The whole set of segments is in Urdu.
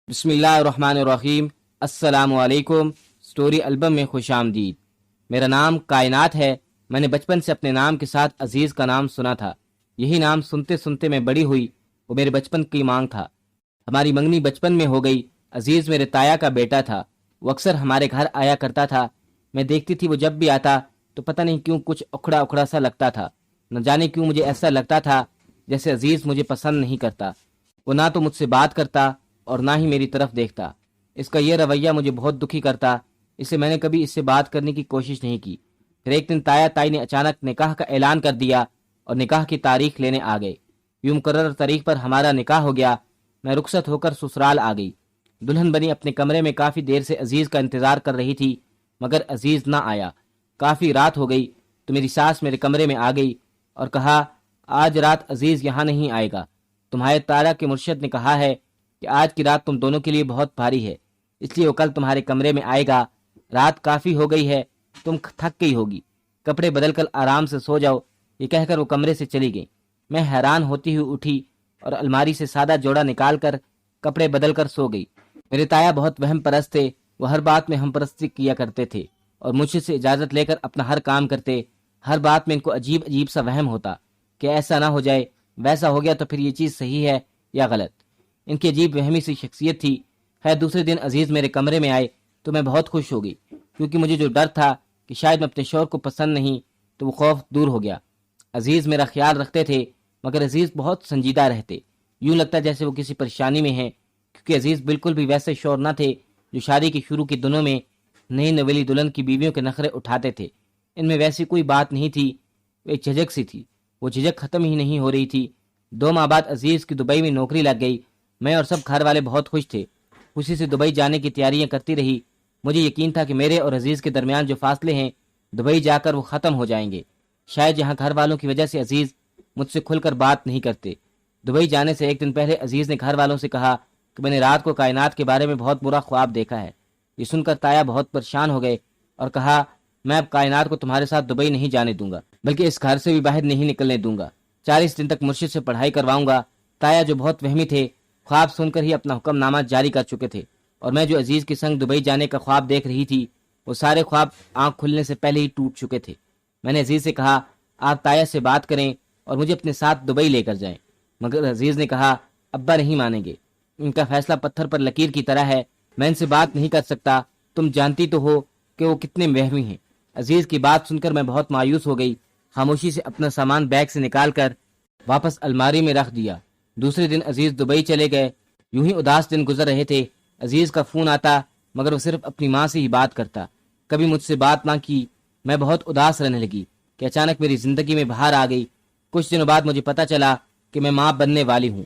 بسم اللہ الرحمن الرحیم۔ السلام علیکم۔ سٹوری البم میں خوش آمدید۔ میرا نام کائنات ہے۔ میں نے بچپن سے اپنے نام کے ساتھ عزیز کا نام سنا تھا۔ یہی نام سنتے سنتے میں بڑی ہوئی۔ وہ میرے بچپن کی مانگ تھا۔ ہماری منگنی بچپن میں ہو گئی۔ عزیز میرے تایا کا بیٹا تھا۔ وہ اکثر ہمارے گھر آیا کرتا تھا۔ میں دیکھتی تھی وہ جب بھی آتا تو پتہ نہیں کیوں کچھ اکھڑا اکھڑا سا لگتا تھا۔ نہ جانے کیوں مجھے ایسا لگتا تھا جیسے عزیز مجھے پسند نہیں کرتا۔ وہ نہ تو مجھ سے بات کرتا اور نہ ہی میری طرف دیکھتا۔ اس کا یہ رویہ مجھے بہت دکھی کرتا، اس سے میں نے کبھی اس سے بات کرنے کی کوشش نہیں کی۔ پھر ایک دن تایا تائی نے اچانک نکاح کا اعلان کر دیا اور نکاح کی تاریخ لینے آ گئے۔ یوں مقرر تاریخ پر ہمارا نکاح ہو گیا۔ میں رخصت ہو کر سسرال آ گئی۔ دلہن بنی اپنے کمرے میں کافی دیر سے عزیز کا انتظار کر رہی تھی، مگر عزیز نہ آیا۔ کافی رات ہو گئی تو میری ساس میرے کمرے میں آ گئی اور کہا، آج رات عزیز یہاں نہیں آئے گا۔ تمہارے تایا کے مرشد نے کہا ہے کہ آج کی رات تم دونوں کے لیے بہت بھاری ہے، اس لیے وہ کل تمہارے کمرے میں آئے گا۔ رات کافی ہو گئی ہے، تم تھک گئی ہوگی، کپڑے بدل کر آرام سے سو جاؤ۔ یہ کہہ کر وہ کمرے سے چلی گئی۔ میں حیران ہوتی ہوئی اٹھی اور الماری سے سادہ جوڑا نکال کر کپڑے بدل کر سو گئی۔ میرے تایا بہت وہم پرست تھے۔ وہ ہر بات میں ہم پرستی کیا کرتے تھے اور مجھ سے اجازت لے کر اپنا ہر کام کرتے۔ ہر بات میں ان کو عجیب عجیب سا وہم ہوتا کہ ایسا نہ ہو جائے، ویسا ہو گیا تو پھر یہ چیز صحیح ہے یا غلط۔ ان کی عجیب وہمی سی شخصیت تھی۔ خیر دوسرے دن عزیز میرے کمرے میں آئے تو میں بہت خوش ہو گئی، کیونکہ مجھے جو ڈر تھا کہ شاید میں اپنے شوہر کو پسند نہیں، تو وہ خوف دور ہو گیا۔ عزیز میرا خیال رکھتے تھے، مگر عزیز بہت سنجیدہ رہتے۔ یوں لگتا جیسے وہ کسی پریشانی میں ہیں، کیونکہ عزیز بالکل بھی ویسے شوہر نہ تھے جو شادی کی شروع کے دنوں میں نئی نویلی دلہن کی بیویوں کے نخرے اٹھاتے تھے۔ ان میں ویسی کوئی بات نہیں تھی، ایک جھجک سی تھی۔ وہ جھجک ختم ہی نہیں ہو رہی تھی۔ 2 ماہ بعد عزیز کی دبئی میں نوکری لگ گئی۔ میں اور سب گھر والے بہت خوش تھے۔ خوشی سے دبئی جانے کی تیاریاں کرتی رہی۔ مجھے یقین تھا کہ میرے اور عزیز کے درمیان جو فاصلے ہیں دبئی جا کر وہ ختم ہو جائیں گے۔ شاید یہاں گھر والوں کی وجہ سے عزیز مجھ سے کھل کر بات نہیں کرتے۔ دبئی جانے سے ایک دن پہلے عزیز نے گھر والوں سے کہا کہ میں نے رات کو کائنات کے بارے میں بہت برا خواب دیکھا ہے۔ یہ سن کر تایا بہت پریشان ہو گئے اور کہا، میں اب کائنات کو تمہارے ساتھ دبئی نہیں جانے دوں گا، بلکہ اس گھر سے بھی باہر نہیں نکلنے دوں گا۔ 40 دن تک مرشد سے پڑھائی کرواؤں گا۔ تایا جو بہت وہمی تھے، خواب سن کر ہی اپنا حکم نامہ جاری کر چکے تھے، اور میں جو عزیز کے سنگ دبئی جانے کا خواب دیکھ رہی تھی، وہ سارے خواب آنکھ کھلنے سے پہلے ہی ٹوٹ چکے تھے۔ میں نے عزیز سے کہا، آپ تایا سے بات کریں اور مجھے اپنے ساتھ دبئی لے کر جائیں، مگر عزیز نے کہا، ابا نہیں مانیں گے، ان کا فیصلہ پتھر پر لکیر کی طرح ہے، میں ان سے بات نہیں کر سکتا، تم جانتی تو ہو کہ وہ کتنے وہمی ہیں۔ عزیز کی بات سن کر میں بہت مایوس ہو گئی۔ خاموشی سے اپنا سامان بیگ سے نکال کر واپس الماری میں رکھ دیا۔ دوسرے دن عزیز دبئی چلے گئے۔ یوں ہی اداس دن گزر رہے تھے۔ عزیز کا فون آتا، مگر وہ صرف اپنی ماں سے ہی بات کرتا، کبھی مجھ سے بات نہ کی۔ میں بہت اداس رہنے لگی کہ اچانک میری زندگی میں بہار آ گئی۔ کچھ دنوں بعد مجھے پتہ چلا کہ میں ماں بننے والی ہوں۔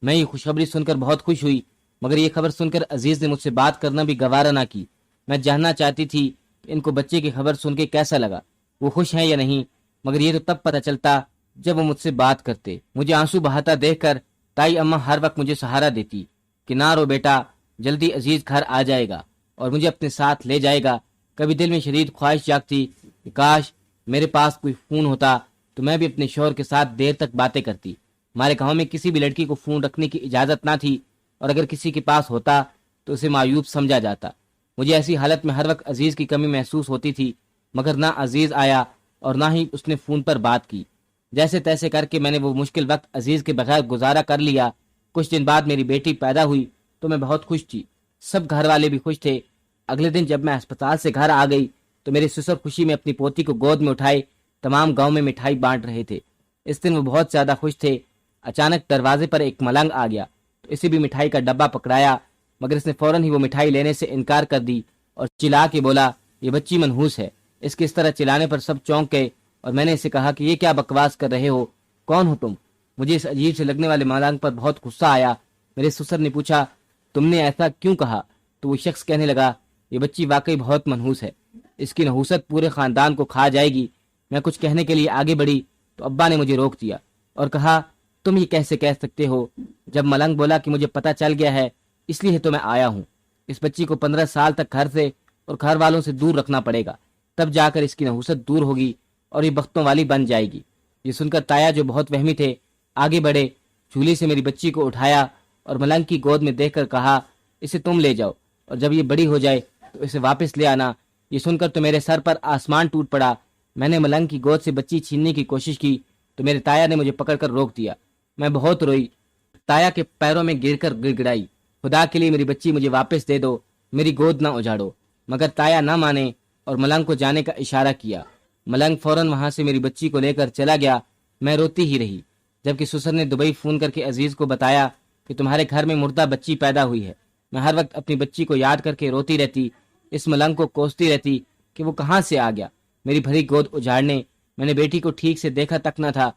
میں یہ خوشخبری سن کر بہت خوش ہوئی، مگر یہ خبر سن کر عزیز نے مجھ سے بات کرنا بھی گوارا نہ کی۔ میں جاننا چاہتی تھی کہ ان کو بچے کی خبر سن کے کیسا لگا، وہ خوش ہیں یا نہیں، مگر یہ تو تب پتہ چلتا جب وہ مجھ سے بات کرتے۔ مجھے آنسو بہاتا دیکھ کر تائی اماں ہر وقت مجھے سہارا دیتی کہ نہ رو بیٹا، جلدی عزیز گھر آ جائے گا اور مجھے اپنے ساتھ لے جائے گا۔ کبھی دل میں شدید خواہش جاگتی کہ کاش میرے پاس کوئی فون ہوتا تو میں بھی اپنے شوہر کے ساتھ دیر تک باتیں کرتی۔ ہمارے گاؤں میں کسی بھی لڑکی کو فون رکھنے کی اجازت نہ تھی، اور اگر کسی کے پاس ہوتا تو اسے معیوب سمجھا جاتا۔ مجھے ایسی حالت میں ہر وقت عزیز کی کمی محسوس ہوتی تھی، مگر نہ عزیز آیا اور نہ ہی اس نے فون پر بات کی۔ جیسے تیسے کر کے میں نے وہ مشکل وقت عزیز کے بغیر گزارا کر لیا۔ کچھ دن بعد میری بیٹی پیدا ہوئی تو میں بہت خوش تھی۔ سب گھر والے بھی خوش تھے۔ اگلے دن جب میں اسپتال سے گھر آ گئی تو میرے سسر خوشی میں اپنی پوتی کو گود میں اٹھائے تمام گاؤں میں مٹھائی بانٹ رہے تھے۔ اس دن وہ بہت زیادہ خوش تھے۔ اچانک دروازے پر ایک ملنگ آ گیا تو اسے بھی مٹھائی کا ڈبہ پکڑایا، مگر اس نے فوراً ہی وہ مٹھائی لینے سے انکار کر دی اور چلا کے بولا، یہ بچی منحوس ہے۔ اس کے اس طرح چلانے پر سب چونک گئے اور میں نے اسے کہا کہ یہ کیا بکواس کر رہے ہو، کون ہو تم؟ مجھے اس عجیب سے لگنے والے ملنگ پر بہت غصہ آیا۔ میرے سسر نے پوچھا، تم نے ایسا کیوں کہا؟ تو وہ شخص کہنے لگا، یہ بچی واقعی بہت منحوس ہے، اس کی نحوست پورے خاندان کو کھا جائے گی۔ میں کچھ کہنے کے لیے آگے بڑھی تو ابا نے مجھے روک دیا اور کہا، تم یہ کیسے کہہ سکتے ہو؟ جب ملنگ بولا کہ مجھے پتہ چل گیا ہے اس لیے تو میں آیا ہوں، اس بچی کو 15 سال تک گھر سے اور گھر والوں سے دور رکھنا پڑے گا، تب جا کر اس کی نحوست دور ہوگی اور یہ بختوں والی بن جائے گی۔ یہ سن کر تایا جو بہت وہمی تھے آگے بڑھے، جھولی سے میری بچی کو اٹھایا اور ملنگ کی گود میں دیکھ کر کہا، اسے تم لے جاؤ اور جب یہ بڑی ہو جائے تو اسے واپس لے آنا۔ یہ سن کر تو میرے سر پر آسمان ٹوٹ پڑا۔ میں نے ملنگ کی گود سے بچی چھیننے کی کوشش کی تو میرے تایا نے مجھے پکڑ کر روک دیا۔ میں بہت روئی، تایا کے پیروں میں گر کر گڑ گڑائی، خدا کے لیے میری بچی مجھے واپس دے دو، میری گود نہ اجاڑو۔ مگر تایا نہ مانے اور ملنگ کو جانے کا اشارہ کیا۔ ملنگ فوراً وہاں سے میری بچی کو لے کر چلا گیا۔ میں روتی ہی رہی، جبکہ سسر نے دبئی فون کر کے عزیز کو بتایا کہ تمہارے گھر میں مردہ بچی پیدا ہوئی ہے۔ میں ہر وقت اپنی بچی کو یاد کر کے روتی رہتی، اس ملنگ کو کوستی رہتی کہ وہ کہاں سے آ گیا میری بھری گود اجاڑنے۔ میں نے بیٹی کو ٹھیک سے دیکھا تک نہ تھا،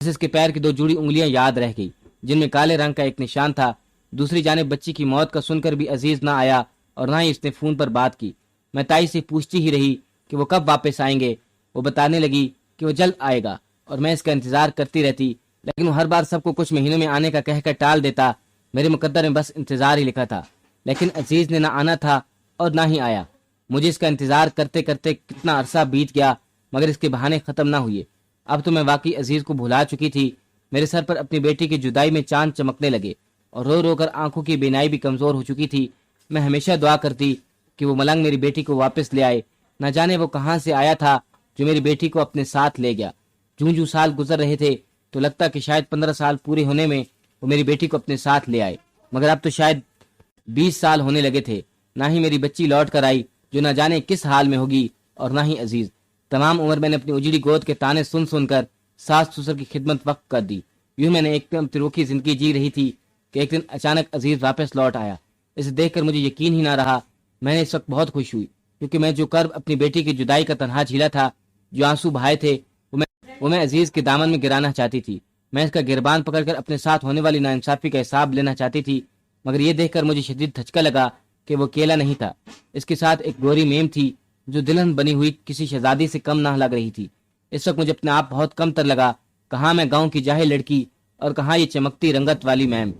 بس اس کے پیر کی 2 جڑی انگلیاں یاد رہ گئی جن میں کالے رنگ کا ایک نشان تھا۔ دوسری جانب بچی کی موت کا سن کر بھی عزیز نہ آیا اور نہ ہی اس نے فون پر بات کی۔ میں تائی سے پوچھتی ہی رہی کہ وہ کب واپس آئیں گے۔ وہ بتانے لگی کہ وہ جلد آئے گا اور میں اس کا انتظار کرتی رہتی، لیکن وہ ہر بار سب کو کچھ مہینوں میں آنے کا کہہ کر ٹال دیتا۔ میرے مقدر میں بس انتظار ہی لکھا تھا، لیکن عزیز نے نہ آنا تھا اور نہ ہی آیا۔ مجھے اس کا انتظار کرتے کرتے کتنا عرصہ بیت گیا مگر اس کے بہانے ختم نہ ہوئے۔ اب تو میں واقعی عزیز کو بھلا چکی تھی۔ میرے سر پر اپنی بیٹی کی جدائی میں چاند چمکنے لگے اور رو رو کر آنکھوں کی بینائی بھی کمزور ہو چکی تھی۔ میں ہمیشہ دعا کرتی کہ وہ ملنگ میری بیٹی کو واپس لے آئے۔ نہ جانے وہ کہاں سے آیا تھا جو میری بیٹی کو اپنے ساتھ لے گیا۔ جوں جوں سال گزر رہے تھے تو لگتا کہ شاید 15 سال پورے ہونے میں وہ میری بیٹی کو اپنے ساتھ لے آئے، مگر اب تو شاید 20 سال ہونے لگے تھے۔ نہ ہی میری بچی لوٹ کر آئی جو نہ جانے کس حال میں ہوگی، اور نہ ہی عزیز۔ تمام عمر میں نے اپنی اجڑی گود کے تانے سن سن کر ساس سسر کی خدمت وقف کر دی۔ یوں میں نے ایک دم تروکی زندگی جی رہی تھی کہ ایک دن اچانک عزیز واپس لوٹ آیا۔ اسے دیکھ کر مجھے یقین ہی نہ رہا۔ میں نے اس وقت بہت خوش ہوئی کیونکہ میں جو کرب اپنی بیٹی کی جدائی کا تنہا جھیلا تھا، جو آنسو بہائے تھے، وہ میں عزیز کے دامن میں گرانا چاہتی تھی۔ میں اس کا گربان پکڑ کر اپنے ساتھ ہونے والی ناانصافی کا حساب لینا چاہتی تھی، مگر یہ دیکھ کر مجھے شدید دھچکا لگا کہ وہ اکیلا نہیں تھا۔ اس کے ساتھ ایک گوری میم تھی جو دلہن بنی ہوئی کسی شہزادی سے کم نہ لگ رہی تھی۔ اس وقت مجھے اپنے آپ بہت کم تر لگا۔ کہاں میں گاؤں کی جاہل لڑکی اور کہاں یہ چمکتی رنگت والی میم۔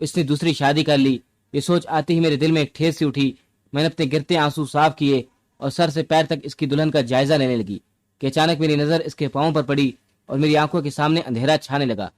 اس نے دوسری شادی کر لی۔ یہ سوچ آتے ہی میرے دل میں ایک ٹھیس سی اٹھی۔ میں نے اپنے گرتے آنسو صاف کیے اور سر سے پیر تک اس کی دلہن کا جائزہ لینے لگی کہ اچانک میری نظر اس کے پاؤں پر پڑی اور میری آنکھوں کے سامنے اندھیرا چھانے لگا۔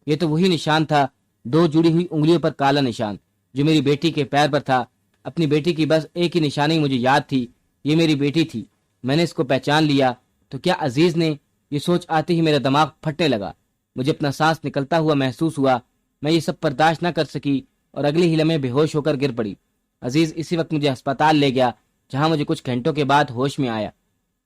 یہ تو وہی نشان تھا، 2 جڑی ہوئی انگلیوں پر کالا نشان جو میری بیٹی کے پیر پر تھا۔ اپنی بیٹی کی بس ایک ہی نشانی مجھے یاد تھی، یہ میری بیٹی تھی۔ میں نے اس کو پہچان لیا تو کیا عزیز نے؟ یہ سوچ آتے ہی میرا دماغ پھٹنے لگا۔ مجھے اپنا سانس نکلتا ہوا محسوس ہوا۔ میں یہ سب برداشت نہ کر سکی اور اگلے ہی لمحے بے ہوش ہو کر گر پڑی۔ عزیز اسی وقت مجھے ہسپتال لے گیا، جہاں مجھے کچھ گھنٹوں کے بعد ہوش میں آیا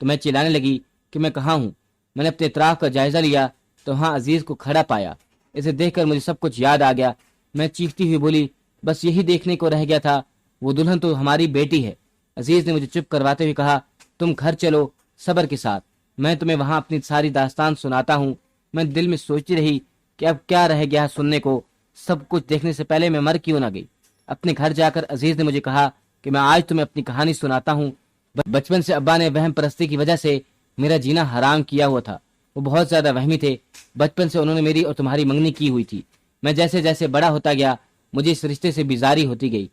تو میں چلانے لگی کہ میں کہاں ہوں۔ میں نے اپنے اطراف کا جائزہ لیا تو وہاں عزیز کو کھڑا پایا۔ اسے دیکھ کر مجھے سب کچھ یاد آ گیا۔ میں چیختی ہوئی بولی، بس یہی دیکھنے کو رہ گیا تھا، وہ دلہن تو ہماری بیٹی ہے۔ عزیز نے مجھے چپ کرواتے ہوئے کہا، تم گھر چلو صبر کے ساتھ، میں تمہیں وہاں اپنی ساری داستان سناتا ہوں۔ میں دل میں سوچتی رہی کہ اب کیا رہ گیا سننے کو، سب کچھ دیکھنے سے پہلے میں مر کیوں نہ گئی۔ اپنے گھر جا کر عزیز نے مجھے کہا کہ میں آج تمہیں اپنی کہانی سناتا ہوں۔ بچپن سے ابا نے وہم پرستی کی وجہ سے میرا جینا حرام کیا ہوا تھا۔ وہ بہت زیادہ وہمی تھے۔ بچپن سے انہوں نے میری اور تمہاری منگنی کی ہوئی تھی۔ میں جیسے جیسے بڑا ہوتا گیا مجھے اس رشتے سے بیزاری ہوتی گئی۔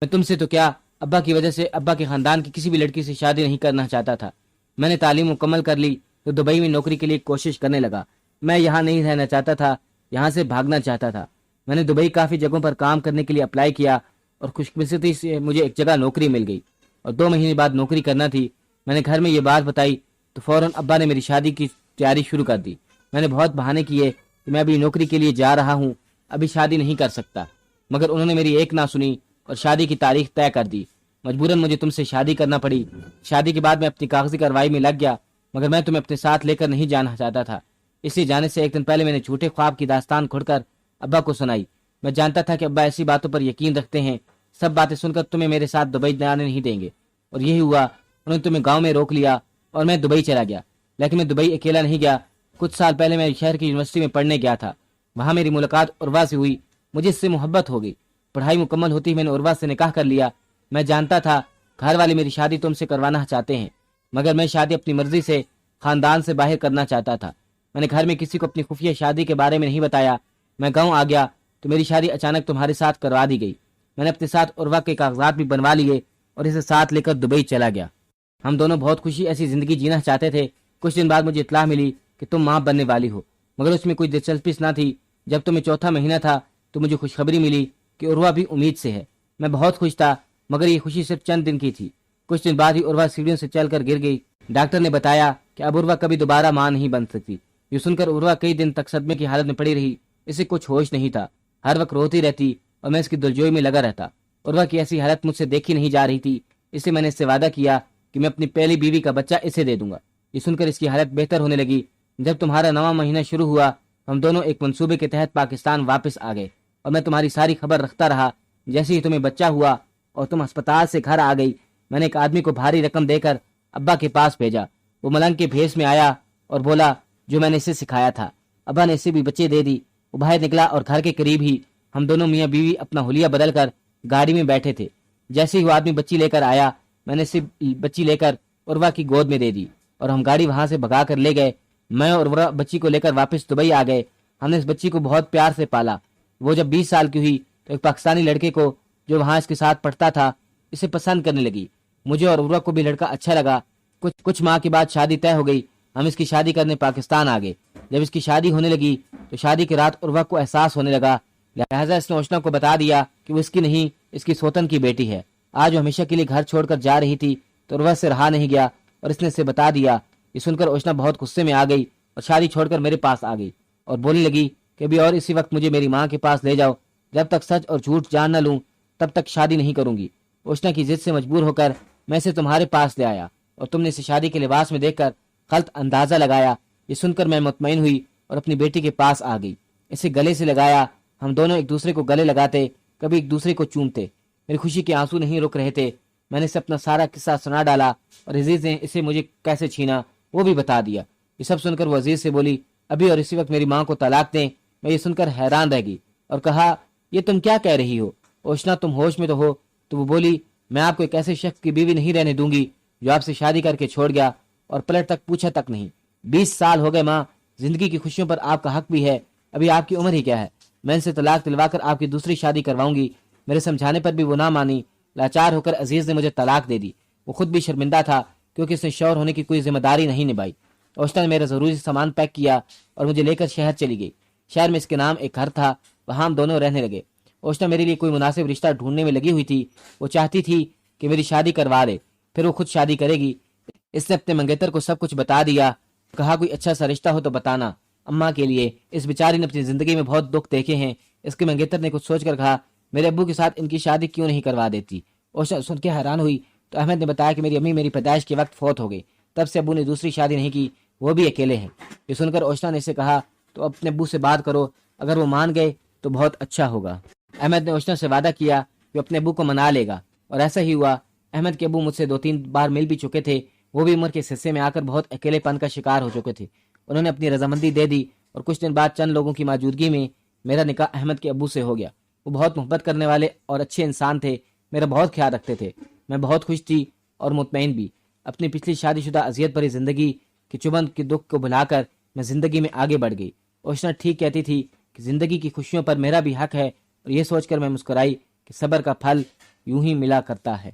میں تم سے تو کیا، ابا کی وجہ سے ابا کے خاندان کی کسی بھی لڑکی سے شادی نہیں کرنا چاہتا تھا۔ میں نے تعلیم مکمل کر لی تو دبئی میں نوکری کے لیے کوشش کرنے لگا۔ میں یہاں نہیں رہنا چاہتا تھا، یہاں سے بھاگنا چاہتا تھا۔ میں نے دبئی کافی جگہوں پر کام کرنے کے لیے اپلائی کیا اور خوش قسمتی سے مجھے ایک جگہ نوکری مل گئی اور 2 مہینے بعد نوکری کرنا تھی۔ میں نے گھر میں یہ بات بتائی تو فوراً ابا نے میری شادی کی تیاری شروع کر دی۔ میں نے بہت بہانے کیے کہ میں ابھی نوکری کے لیے جا رہا ہوں، ابھی شادی نہیں کر سکتا، مگر انہوں نے میری ایک نہ سنی اور شادی کی تاریخ طے کر دی۔ مجبوراً مجھے تم سے شادی کرنا پڑی۔ شادی کے بعد میں اپنی کاغذی کارروائی میں لگ گیا، مگر میں تمہیں اپنے ساتھ لے کر نہیں جانا چاہتا تھا۔ اس لیے جانے سے ایک دن پہلے میں نے جھوٹے خواب کی داستان کھول کر ابا کو سنائی۔ میں جانتا تھا کہ ابا ایسی باتوں پر یقین رکھتے ہیں، سب باتیں سن کر تمہیں میرے ساتھ دبئی جانے نہیں دیں گے، اور یہی ہوا۔ انہوں نے تمہیں گاؤں میں روک لیا اور میں دبئی چلا گیا۔ لیکن میں دبئی اکیلا نہیں گیا۔ کچھ سال پہلے میں شہر کی یونیورسٹی میں پڑھنے گیا تھا، وہاں میری ملاقات عروہ سے ہوئی۔ مجھے اس سے محبت ہو گئی۔ پڑھائی مکمل ہوتی میں نے عروہ سے نکاح کر لیا۔ میں جانتا تھا گھر والے میری شادی تم سے کروانا چاہتے ہیں، مگر میں شادی اپنی مرضی سے خاندان سے باہر کرنا چاہتا تھا۔ میں نے گھر میں کسی کو اپنی خفیہ شادی کے بارے میں نہیں بتایا۔ میں گاؤں آ گیا تو میری شادی اچانک تمہارے ساتھ کروا دی گئی۔ میں نے اپنے ساتھ عروہ کے کاغذات بھی بنوا لیے اور اسے ساتھ لے کر دبئی چلا گیا۔ ہم دونوں بہت خوشی ایسی زندگی جینا چاہتے تھے۔ کچھ دن بعد مجھے اطلاع ملی کہ تم ماں بننے والی ہو، مگر اس میں کوئی دلچسپی نہ تھی۔ جب تمہیں 4تھا مہینہ تھا تو مجھے خوشخبری ملی کہ عروہ بھی امید سے ہے۔ میں بہت خوش تھا، مگر یہ خوشی صرف چند دن کی تھی۔ کچھ دن بعد ہی عروہ سیڑھیوں سے چل کر گر گئی۔ ڈاکٹر نے بتایا کہ اب عروہ کبھی دوبارہ ماں نہیں بن سکتی۔ یہ سن کر عروہ کئی دن تک صدمے کی حالت میں پڑی رہی۔ اسے کچھ ہوش نہیں تھا، ہر وقت روتی رہتی اور میں اس کی دلجوئی میں لگا رہتا۔ عروہ کی ایسی حالت مجھ سے دیکھی نہیں جا رہی تھی، اس لیے میں نے اس سے وعدہ کیا کہ میں اپنی پہلی بیوی کا بچہ اسے دے دوں گا۔ یہ سن کر اس کی حالت بہتر ہونے لگی۔ جب تمہارا 9واں مہینہ شروع ہوا، ہم دونوں ایک منصوبے کے تحت پاکستان واپس آ گئے اور میں تمہاری ساری خبر رکھتا رہا۔ جیسے ہی تمہیں بچہ ہوا اور تم ہسپتال سے گھر آ گئی، میں نے ایک آدمی کو بھاری رقم دے کر ابا کے پاس بھیجا۔ وہ ملنگ کے بھیس میں آیا اور بولا جو میں نے اسے سکھایا تھا۔ ابا نے اسے بھی بچے دے دی۔ وہ باہر نکلا اور گھر کے قریب ہی ہم دونوں میاں بیوی اپنا حلیہ بدل کر گاڑی میں بیٹھے تھے۔ جیسے ہی وہ آدمی بچی لے کر آیا، میں نے اسے بچی لے کر عروہ کی گود میں دے دی اور ہم گاڑی وہاں سے بھگا کر لے گئے۔ میں اور عروہ بچی کو لے کر واپس دبئی آ گئے۔ ہم نے اس بچی کو بہت پیار سے پالا۔ وہ جب 20 سال کی ہوئی تو ایک پاکستانی لڑکے کو جو وہاں اس کے ساتھ پڑھتا تھا اسے پسند کرنے لگی۔ مجھے اور عروہ کو بھی لڑکا اچھا لگا۔ کچھ ماہ کے بعد شادی طے ہو گئی۔ ہم اس کی شادی کرنے پاکستان آ گئے۔ جب اس کی شادی ہونے لگی تو شادی کی رات عروہ کو احساس ہونے لگا، لہٰذا اس نے اوشنا کو بتا دیا کہ وہ اس کی نہیں، اس کی سوتن کی بیٹی ہے۔ آج وہ ہمیشہ کے لیے گھر چھوڑ کر جا رہی تھی تو عروہ سے رہا نہیں گیا اور اس نے اسے بتا دیا۔ یہ سن کر اوشنا بہت غصے میں آ گئی اور شادی چھوڑ کر میرے پاس آ گئی اور بولنے لگی کہ ابھی اور اسی وقت مجھے میری ماں کے پاس لے جاؤ، جب تک سچ اور جھوٹ جان نہ لوں تب تک شادی نہیں کروں گی۔ اوشنا کی ضد سے مجبور ہو کر میں اسے تمہارے پاس لے آیا اور تم نے اسے شادی کے لباس میں دیکھ کر غلط اندازہ لگایا۔ یہ سن کر میں مطمئن ہوئی اور اپنی بیٹی کے پاس آ گئی، اسے گلے سے لگایا۔ ہم دونوں ایک دوسرے کو گلے لگاتے، کبھی ایک دوسرے کو چومتے۔ میری خوشی کے آنسو نہیں رک رہے تھے۔ میں نے اسے اپنا سارا قصہ سنا ڈالا اور عزیز نے اسے مجھے کیسے چھینا وہ بھی بتا دیا۔ یہ سب سن کر وہ عزیز سے بولی ابھی اور اسی وقت میری ماں کو طلاق دیں۔ میں یہ سن کر حیران رہ گئی اور کہا یہ تم کیا کہہ رہی ہو اوشنا، تم ہوش میں تو ہو؟ تو وہ بولی میں آپ کو ایک ایسے شخص کی بیوی نہیں رہنے دوں گی جو آپ سے شادی کر کے چھوڑ گیا اور پلٹ تک پوچھا تک نہیں۔ 20 سال ہو گئے ماں، زندگی کی خوشیوں پر آپ کا حق بھی ہے، ابھی آپ کی عمر ہی کیا ہے؟ میں ان سے طلاق دلوا کر آپ کی دوسری شادی کرواؤں گی۔ میرے سمجھانے پر بھی وہ نہ مانی۔ لاچار ہو کر عزیز نے مجھے طلاق دے دی۔ وہ خود بھی شرمندہ تھا کیونکہ اس نے شوہر ہونے کی کوئی ذمہ داری نہیں نبھائی۔ اوشنا نے میرا ضروری سامان پیک کیا اور مجھے لے کر شہر چلی گئی۔ شہر میں اس کے نام ایک گھر تھا، وہاں ہم دونوں رہنے لگے۔ اوشنا میرے لیے کوئی مناسب رشتہ ڈھونڈنے میں لگی ہوئی تھی۔ وہ چاہتی تھی کہ میری شادی کروا دے، پھر وہ خود شادی کرے گی۔ اس نے اپنے منگیتر کو سب کچھ بتا دیا، کہا کوئی اچھا سا رشتہ ہو تو بتانا اماں کے لیے، اس بیچاری نے اپنی زندگی میں بہت دکھ دیکھے ہیں۔ اس کے منگیتر نے کچھ سوچ کر کہا میرے ابو کے ساتھ ان کی شادی کیوں نہیں کروا دیتی؟ اوشنا سن کے حیران ہوئی تو احمد نے بتایا کہ میری امی میری پیدائش کے وقت فوت ہو گئی، تب سے ابو نے دوسری شادی نہیں کی، وہ بھی اکیلے ہیں۔ یہ سن کر اوشنا نے اسے کہا تو اپنے ابو سے بات کرو، اگر وہ مان گئے تو بہت اچھا ہوگا۔ احمد نے اوشنا سے وعدہ کیا کہ اپنے ابو کو منا لے گا اور ایسا ہی ہوا۔ احمد کے ابو مجھ سے 2-3 بار مل بھی چکے تھے، وہ بھی عمر کے حصے میں آ کر بہت اکیلے پن کا شکار ہو چکے تھے۔ انہوں نے اپنی رضامندی دے دی اور کچھ دن بعد چند لوگوں کی موجودگی میں میرا نکاح احمد کے ابو سے ہو گیا۔ وہ بہت محبت کرنے والے اور اچھے انسان تھے، میرا بہت خیال رکھتے تھے۔ میں بہت خوش تھی اور مطمئن بھی۔ اپنی پچھلی شادی شدہ اذیت بھری زندگی کی چبھن کے دکھ کو بھلا کر میں زندگی میں آگے بڑھ گئی۔ اوشنا ٹھیک کہتی تھی کہ زندگی کی خوشیوں پر میرا بھی حق ہے، اور یہ سوچ کر میں مسکرائی کہ صبر کا پھل یوں ہی ملا کرتا ہے۔